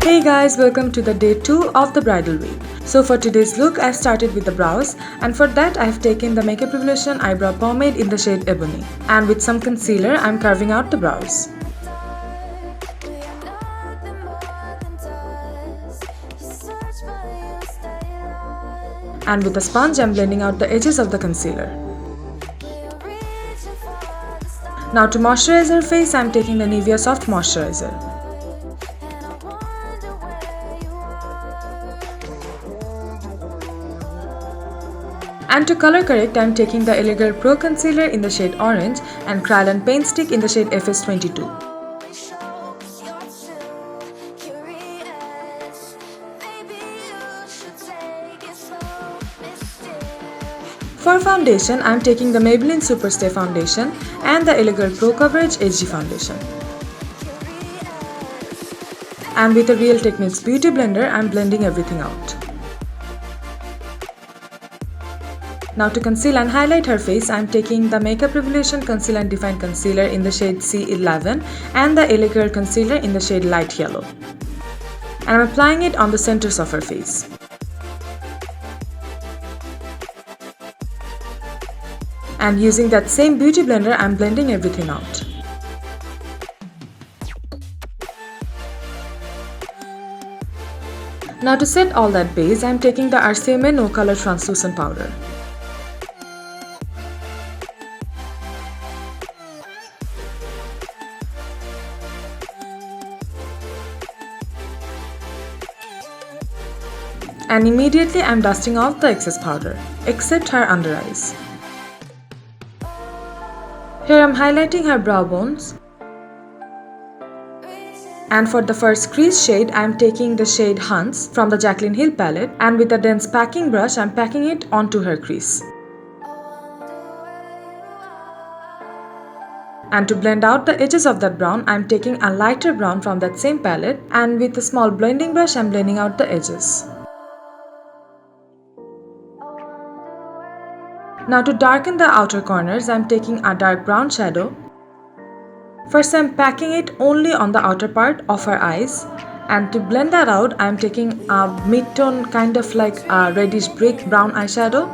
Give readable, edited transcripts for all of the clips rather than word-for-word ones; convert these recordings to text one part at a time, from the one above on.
Hey guys, welcome to the day 2 of the bridal week. So for today's look, I started with the brows, and for that I have taken the Makeup Revolution eyebrow pomade in the shade Ebony. And with some concealer, I am carving out the brows. And with a sponge, I am blending out the edges of the concealer. Now to moisturize her face, I am taking the Nivea Soft Moisturizer. And to color correct, I am taking the Elegant Pro Concealer in the shade Orange and Krayolan Paint Stick in the shade FS22. For foundation, I am taking the Maybelline Superstay Foundation and the Elegant Pro Coverage HD Foundation. And with a Real Techniques Beauty Blender, I am blending everything out. Now to conceal and highlight her face, I am taking the Makeup Revolution Conceal and Define Concealer in the shade C11 and the Elegant Concealer in the shade Light Yellow. And I am applying it on the centers of her face. And using that same beauty blender, I am blending everything out. Now to set all that base, I am taking the Rcma No Color Translucent Powder. And immediately I am dusting off the excess powder, except her under eyes. Here I am highlighting her brow bones. And for the first crease shade, I am taking the shade Hunts from the Jaclyn Hill palette, and with a dense packing brush, I am packing it onto her crease. And to blend out the edges of that brown, I am taking a lighter brown from that same palette, and with a small blending brush, I am blending out the edges. Now to darken the outer corners, I am taking a dark brown shadow. First I am packing it only on the outer part of her eyes, and to blend that out I am taking a mid-tone kind of like a reddish brick brown eyeshadow,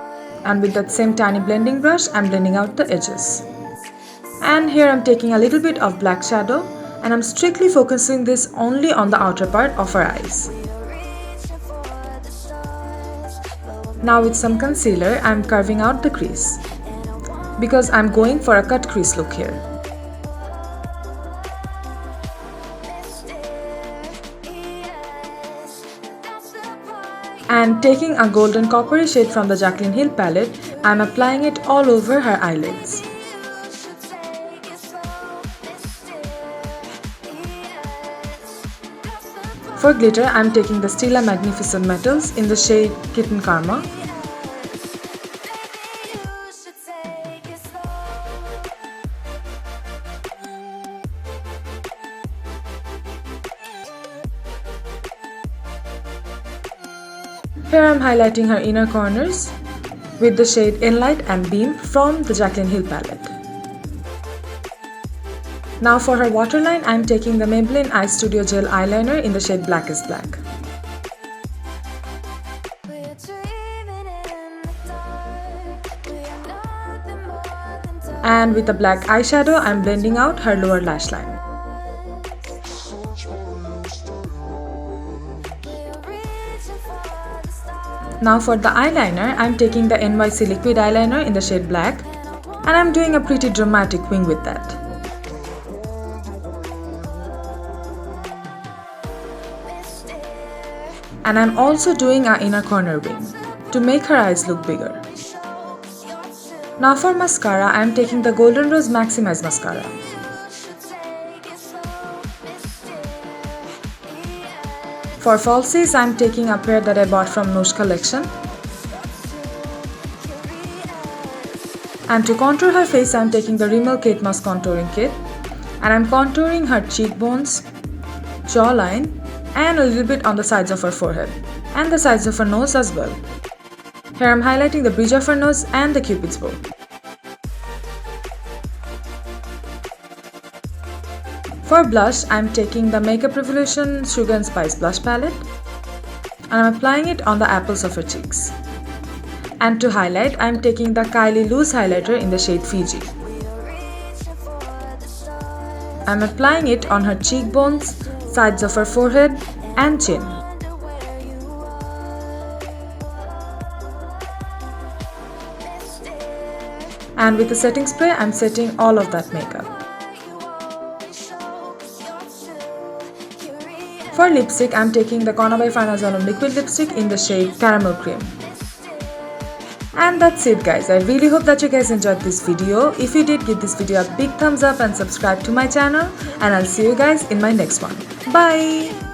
and with that same tiny blending brush I am blending out the edges. And here I am taking a little bit of black shadow, and I am strictly focusing this only on the outer part of her eyes. Now with some concealer, I am carving out the crease, because I am going for a cut crease look here. And taking a golden coppery shade from the Jaclyn Hill palette, I am applying it all over her eyelids. For glitter, I am taking the Stila Magnificent Metals in the shade Kitten Karma. Here I am highlighting her inner corners with the shade Enlight and Beam from the Jaclyn Hill palette. Now for her waterline, I am taking the Maybelline Eye Studio Gel Eyeliner in the shade Blackest Black. And with a black eyeshadow, I am blending out her lower lash line. Now for the eyeliner, I am taking the NYC Liquid Eyeliner in the shade Black, and I am doing a pretty dramatic wing with that. And I am also doing an inner corner wing to make her eyes look bigger. Now for mascara, I am taking the Golden Rose Maximize Mascara. For falsies, I am taking a pair that I bought from Noosh collection. And to contour her face, I am taking the Rimmel Kate Moss Contouring Kit. And I am contouring her cheekbones, jawline, and a little bit on the sides of her forehead, and the sides of her nose as well. Here I am highlighting the bridge of her nose and the cupid's bow. For blush, I am taking the Makeup Revolution Sugar and Spice Blush Palette and I am applying it on the apples of her cheeks. And to highlight, I am taking the Kylie Loose Highlighter in the shade Fiji. I am applying it on her cheekbones, sides of her forehead and chin. And with the setting spray, I am setting all of that makeup. For lipstick, I am taking the Kona by Fine Arts liquid lipstick in the shade Caramel Cream. And that's it guys. I really hope that you guys enjoyed this video. If you did, give this video a big thumbs up and subscribe to my channel. And I'll see you guys in my next one. Bye!